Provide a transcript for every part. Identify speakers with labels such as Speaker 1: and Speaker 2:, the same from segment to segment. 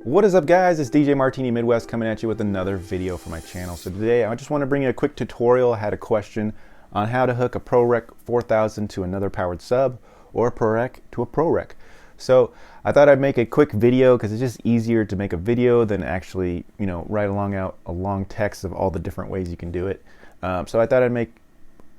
Speaker 1: What is up, guys? It's DJ Martini Midwest coming at you with another video for my channel. So today I just want to bring you a quick tutorial. I had a question on how to hook a ProReck 4000 to another powered sub or a ProReck to a ProReck. So I thought I'd make a quick video because it's just easier to make a video than actually, write out a long text of all the different ways you can do it. So I thought I'd make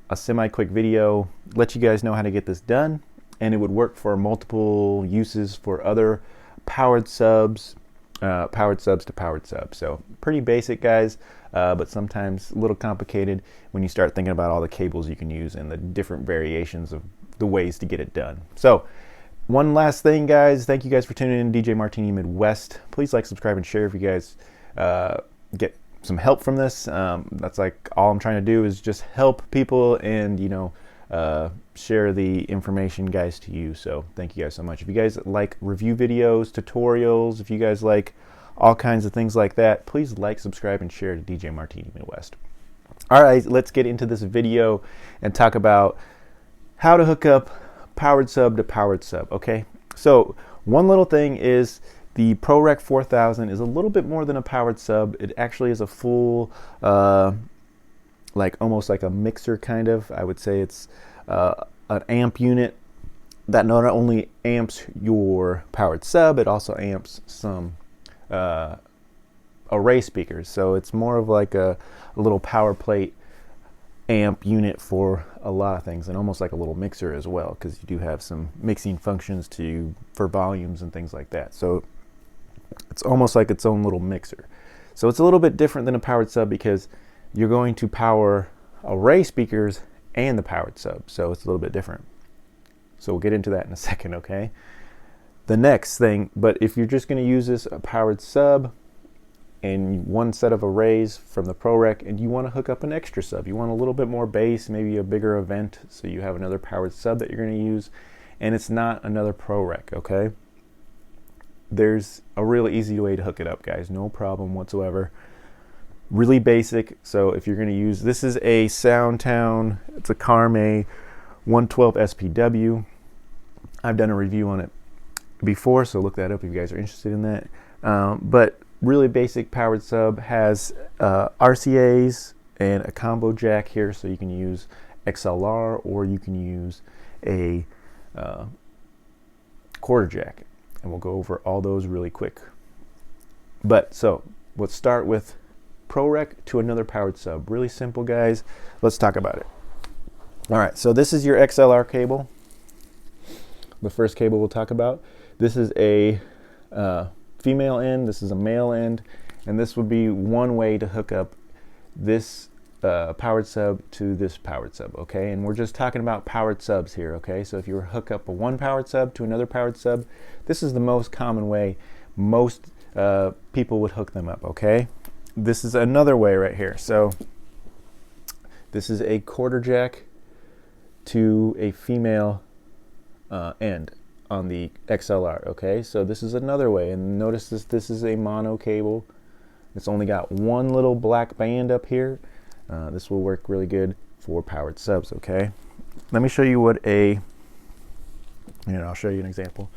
Speaker 1: a semi-quick video, let you guys know how to get this done, and it would work for multiple uses for other powered subs. Powered subs to powered subs. So pretty basic, guys, but sometimes a little complicated when you start thinking about all the cables you can use and the different variations of the ways to get it done. So one last thing, guys, thank you guys for tuning in to DJ Martini Midwest. Please like, subscribe, and share if you guys get some help from this. That's like all I'm trying to do is just help people and share the information, guys, to you. So thank you guys so much. If you guys like review videos, tutorials, if you guys like all kinds of things like that, please like, subscribe, and share to DJ Martini Midwest. All right, let's get into this video and talk about how to hook up powered sub to powered sub. Okay, so one little thing is the ProReck 4000 is a little bit more than a powered sub. It actually is a full almost like a mixer kind of. I would say it's an amp unit that not only amps your powered sub, it also amps some array speakers. So it's more of like a little power plate amp unit for a lot of things, and almost like a little mixer as well, because you do have some mixing functions for volumes and things like that. So it's almost like its own little mixer. So it's a little bit different than a powered sub because you're going to power array speakers and the powered sub, so it's a little bit different. So we'll get into that in a second, okay? The next thing, but if you're just going to use this a powered sub and one set of arrays from the ProReck, and you want to hook up an extra sub, you want a little bit more bass, maybe a bigger event, so you have another powered sub that you're going to use, and it's not another ProReck, okay? There's a really easy way to hook it up, guys, no problem whatsoever. Really basic. So if you're going to use, this is a Soundtown, it's a Carme 112 SPW. I've done a review on it before, so look that up if you guys are interested in that. But really basic powered sub has RCAs and a combo jack here, so you can use XLR or you can use a quarter jack, and we'll go over all those really quick. But so let's start with ProReck to another powered sub. Really simple, guys. Let's talk about it. All right, so this is your XLR cable. The first cable we'll talk about. This is a female end, this is a male end, and this would be one way to hook up this powered sub to this powered sub, okay? And we're just talking about powered subs here, okay? So if you hook up one powered sub to another powered sub, this is the most common way most people would hook them up, okay? This is another way right here. So this is a quarter jack to a female end on the XLR, okay? So this is another way, and notice this is a mono cable. It's only got one little black band up here. This will work really good for powered subs, okay? Let me show you what I'll show you an example.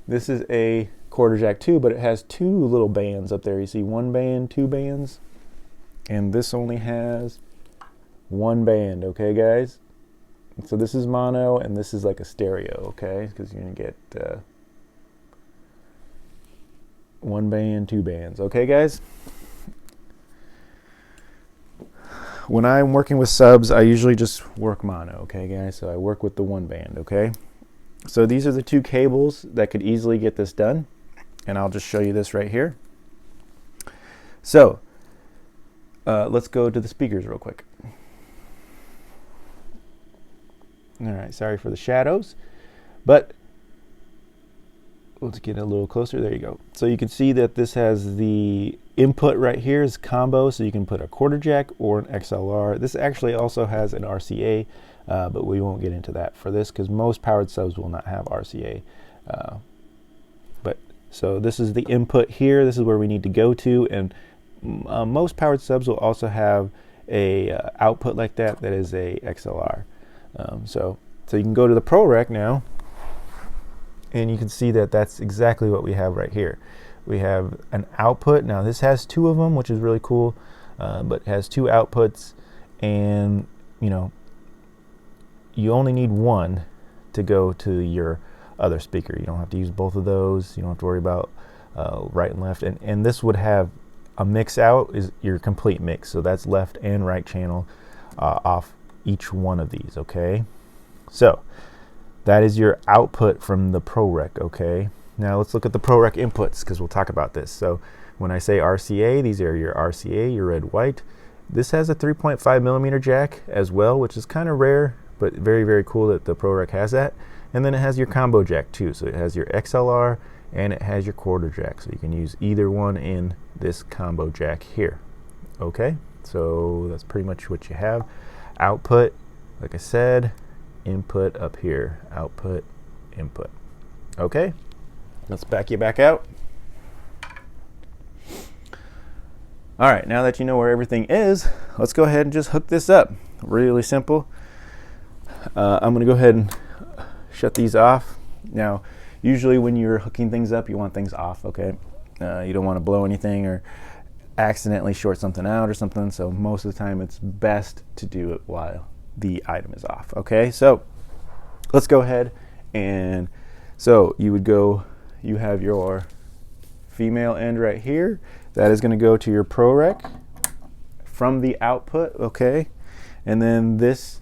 Speaker 1: This is a quarter jack too, but it has two little bands up there. You see one band, two bands, and this only has one band, okay, guys? So this is mono and this is like a stereo, okay? Because you're gonna get one band, two bands, okay, guys? When I'm working with subs, I usually just work mono, okay, guys? So I work with the one band, okay? So these are the two cables that could easily get this done, and I'll just show you this right here. So let's go to the speakers real quick. All right, sorry for the shadows, but let's get a little closer. There you go. So you can see that this has the input right here is combo, so you can put a quarter jack or an XLR. This actually also has an RCA, but we won't get into that for this because most powered subs will not have RCA. So this is the input here. This is where we need to go to, and most powered subs will also have a output like that is a XLR. So you can go to the ProReck now, and you can see that that's exactly what we have right here. We have an output. Now this has 2 of them, which is really cool, but it has 2 outputs, and you know, you only need one to go to your other speaker. You don't have to use both of those. You don't have to worry about right and left. And this would have a mix out, is your complete mix. So that's left and right channel off each one of these, okay? So that is your output from the ProReck, okay? Now let's look at the ProReck inputs, because we'll talk about this. So when I say RCA, these are your RCA, your red, white. This has a 3.5 millimeter jack as well, which is kind of rare, but very, very cool that the ProReck has that. And then it has your combo jack too. So it has your XLR and it has your quarter jack. So you can use either one in this combo jack here. Okay, so that's pretty much what you have. Output, like I said, input up here. Output, input. Okay, let's back you back out. All right, now that you know where everything is, let's go ahead and just hook this up. Really simple. I'm going to go ahead and shut these off. Now, usually when you're hooking things up, you want things off, okay? You don't want to blow anything or accidentally short something out or something, so most of the time it's best to do it while the item is off, okay? So let's go ahead, and so you have your female end right here. That is going to go to your ProReck from the output, okay? And then this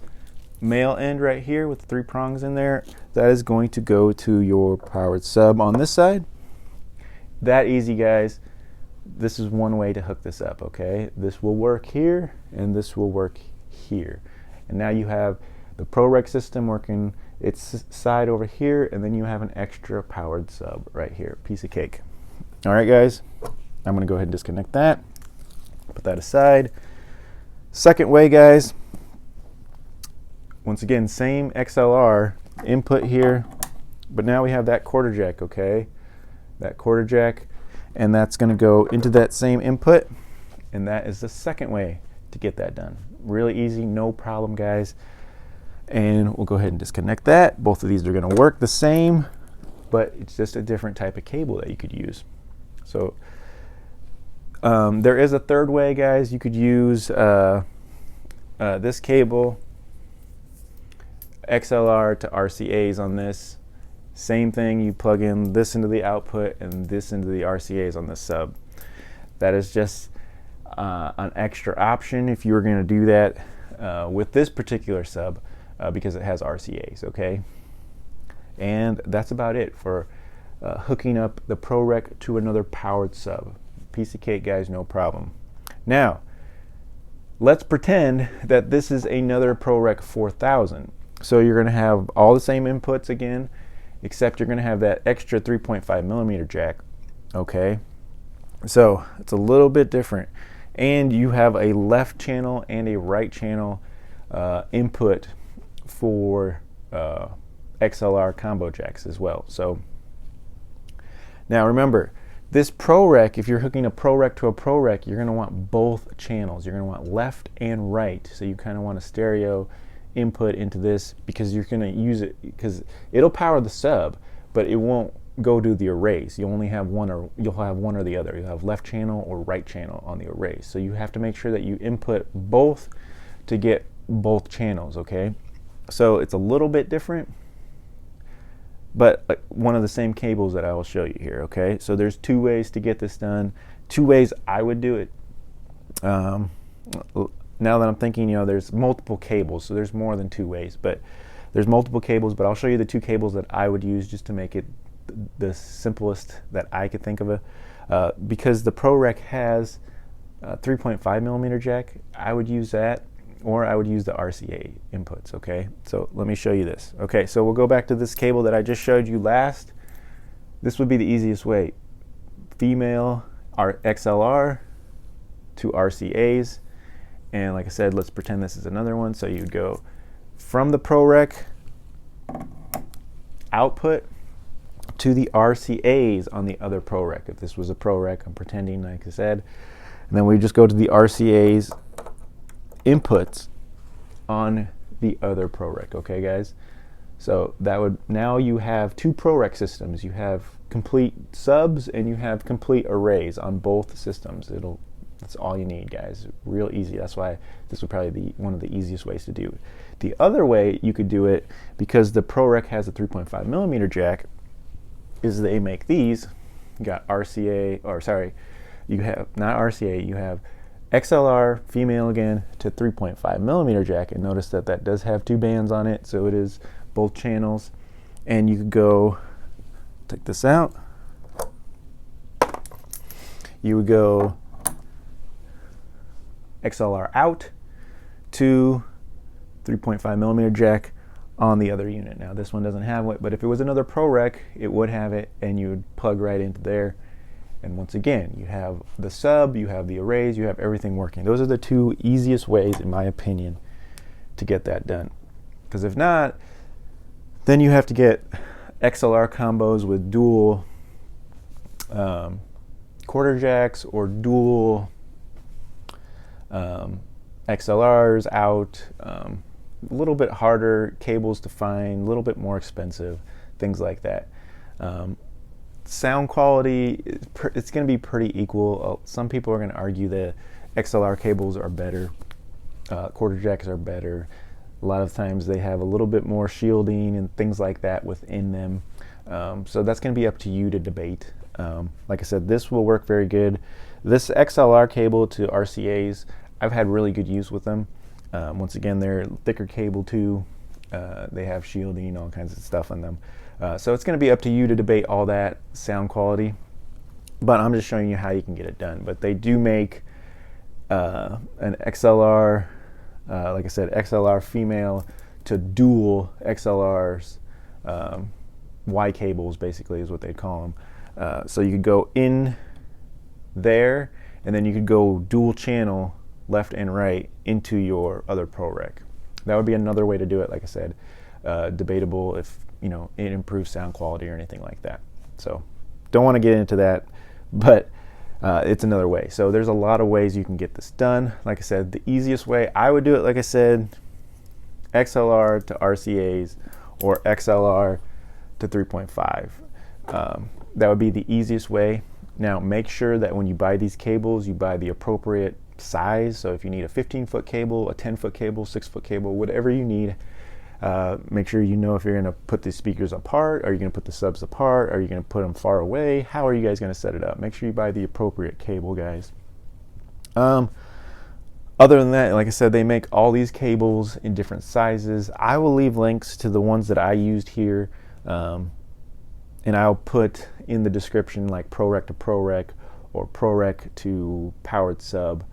Speaker 1: male end right here with the 3 prongs in there, that is going to go to your powered sub on this side. That easy, guys. This is one way to hook this up, okay? This will work here and this will work here. And now you have the ProReck system working its side over here, and then you have an extra powered sub right here. Piece of cake. All right, guys, I'm gonna go ahead and disconnect that, put that aside. Second way, guys, once again, same XLR input here, but now we have that quarter jack, okay? That quarter jack, and that's gonna go into that same input, and that is the second way to get that done. Really easy, no problem, guys. And we'll go ahead and disconnect that. Both of these are gonna work the same, but it's just a different type of cable that you could use. So there is a third way, guys. You could use this cable, XLR to RCAs on this. Same thing, you plug in this into the output and this into the RCAs on the sub. That is just an extra option if you were going to do that with this particular sub because it has RCAs, okay? And that's about it for hooking up the ProReck to another powered sub. Piece of cake, guys, no problem. Now, let's pretend that this is another ProReck 4000. So you're going to have all the same inputs again, except you're going to have that extra 3.5 millimeter jack, okay? So it's a little bit different. And you have a left channel and a right channel input for XLR combo jacks as well. So now remember, this ProReck, if you're hooking a ProReck to a ProReck, you're going to want both channels. You're going to want left and right. So you kind of want a stereo input into this, because you're going to use it, because it'll power the sub, but it won't go to the arrays. You only have one, or you'll have one or the other. You'll have left channel or right channel on the arrays. So you have to make sure that you input both to get both channels, okay? So it's a little bit different, but one of the same cables that I will show you here, okay? So there's 2 ways to get this done. 2 ways I would do it. Now that I'm thinking, you know, there's multiple cables, so there's more than 2 ways, but there's multiple cables, but I'll show you the 2 cables that I would use just to make it the simplest that I could think of it. Because the ProReck has a 3.5 millimeter jack, I would use that, or I would use the RCA inputs, okay? So let me show you this. Okay, so we'll go back to this cable that I just showed you last. This would be the easiest way. Female XLR to RCAs. And like I said, let's pretend this is another one. So you'd go from the ProReck output to the RCAs on the other ProReck. If this was a ProReck, I'm pretending, like I said. And then we just go to the RCAs inputs on the other ProReck, okay, guys?
Speaker 2: So that would, now you have two ProReck systems. You have complete subs and you have complete arrays on both systems. That's all you need, guys. Real easy. That's why this would probably be one of the easiest ways to do it. The other way you could do it, because the ProReck has a 3.5 millimeter jack, is they make these. You got RCA, or sorry, you have not RCA, you have XLR female again to 3.5 millimeter jack, and notice that that does have two bands on it, so it is both channels. And you could go, take this out, you would go XLR out to 3.5 millimeter jack on the other unit. Now this one doesn't have it, but if it was another ProReck, it would have it, and you would plug right into there. And once again, you have the sub, you have the arrays, you have everything working. Those are the two easiest ways, in my opinion, to get that done. Because if not, then you have to get XLR combos with dual quarter jacks or dual XLRs out. A little bit harder cables to find, a little bit more expensive, things like that. Sound quality, it's going to be pretty equal. Some people are going to argue that XLR cables are better, quarter jacks are better. A lot of times they have a little bit more shielding and things like that within them. So that's going to be up to you to debate. Like I said, this will work very good. This XLR cable to RCAs, I've had really good use with them. Once again, they're thicker cable too. They have shielding, all kinds of stuff on them. So it's going to be up to you to debate all that sound quality. But I'm just showing you how you can get it done. But they do make an XLR, like I said, XLR female to dual XLRs, Y cables basically is what they call them. So you could go in there, and then you could go dual channel left and right into your other ProReck. That would be another way to do it. Like I said, debatable if it improves sound quality or anything like that. So don't want to get into that, but it's another way. So there's a lot of ways you can get this done. Like I said, the easiest way I would do it, like I said, XLR to RCAs or XLR to 3.5. That would be the easiest way. Now make sure that when you buy these cables, you buy the appropriate size. So if you need a 15-foot cable, a 10-foot cable, 6-foot cable, whatever you need, make sure you know if you're going to put the speakers apart. Are you going to put the subs apart? Are you going to put them far away? How are you guys going to set it up? Make sure you buy the appropriate cable, guys. Other than that, like I said, they make all these cables in different sizes. I will leave links to the ones that I used here, and I'll put in the description like ProReck to ProReck or ProReck to powered sub.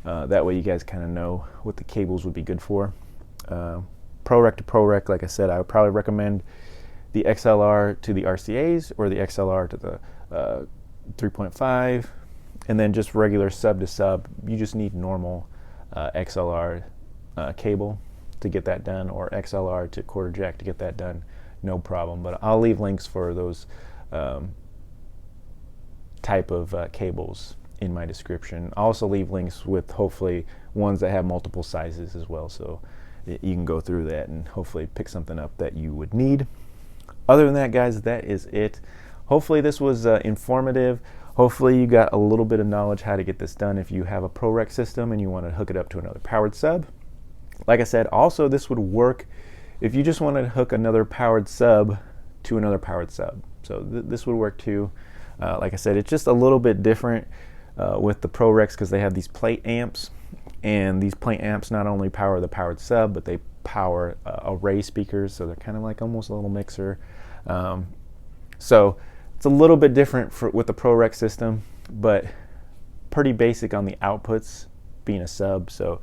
Speaker 2: That way you guys kind of know what the cables would be good for. ProReck to ProReck, like I said, I would probably recommend the XLR to the RCAs or the XLR to the 3.5, and then just regular sub to sub. You just need normal XLR cable to get that done, or XLR to quarter jack to get that done. No problem. But I'll leave links for those type of cables in my description. I'll also leave links with hopefully ones that have multiple sizes as well, so you can go through that and hopefully pick something up that you would need. Other than that, guys, that is it. Hopefully this was informative. Hopefully you got a little bit of knowledge how to get this done if you have a ProReck system and you want to hook it up to another powered sub. Like I said, also this would work if you just want to hook another powered sub to another powered sub. So this would work too. Like I said, it's just a little bit different with the ProRecks because they have these plate amps, and these plate amps not only power the powered sub, but they power array speakers, so they're kind of like almost a little mixer. So it's a little bit different with the ProReck system, but pretty basic on the outputs being a sub. So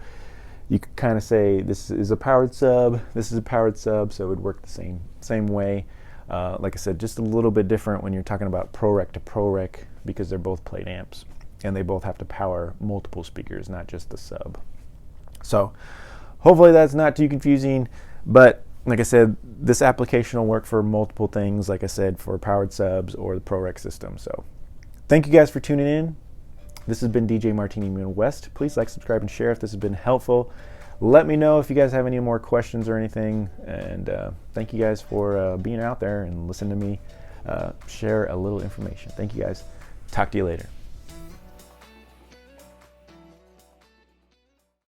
Speaker 2: you could kind of say this is a powered sub, this is a powered sub, so it would work the same way. Like I said, just a little bit different when you're talking about ProReck to ProReck because they're both plate amps and they both have to power multiple speakers, not just the sub. So hopefully that's not too confusing, but like I said, this application will work for multiple things, like I said, for powered subs or the ProReck system. So thank you guys for tuning in. This has been DJ Martini Midwest. Please like, subscribe, and share if this has been helpful. let me know if you guys have any more questions or anything. And thank you guys for being out there and listening to me share a little information. Thank you guys. Talk to you later.